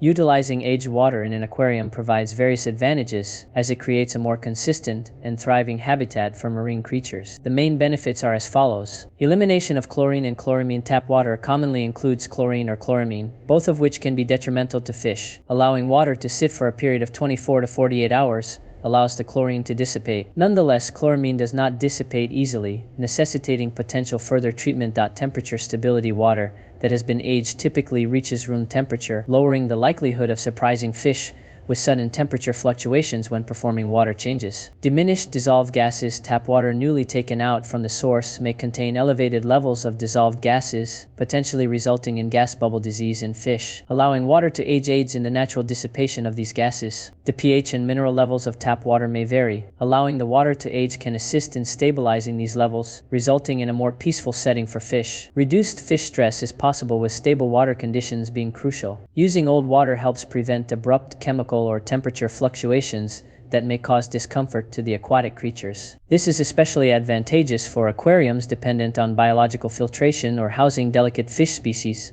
Utilizing aged water in an aquarium provides various advantages, as it creates a more consistent and thriving habitat for marine creatures. The main benefits are as follows. Elimination of chlorine and chloramine. Tap water commonly includes chlorine or chloramine, both of which can be detrimental to fish. Allowing water to sit for a period of 24 to 48 hours allows the chlorine to dissipate. Nonetheless, chloramine does not dissipate easily, necessitating potential further treatment. Temperature stability. Water that has been aged typically reaches room temperature, lowering the likelihood of surprising fish with sudden temperature fluctuations when performing water changes. Diminished dissolved gases. Tap water newly taken out from the source may contain elevated levels of dissolved gases, potentially resulting in gas bubble disease in fish. Allowing water to age aids in the natural dissipation of these gases. The pH and mineral levels of tap water may vary. Allowing the water to age can assist in stabilizing these levels, resulting in a more peaceful setting for fish. Reduced fish stress is possible with stable water conditions being crucial. Using old water helps prevent abrupt chemical or temperature fluctuations that may cause discomfort to the aquatic creatures. This is especially advantageous for aquariums dependent on biological filtration or housing delicate fish species.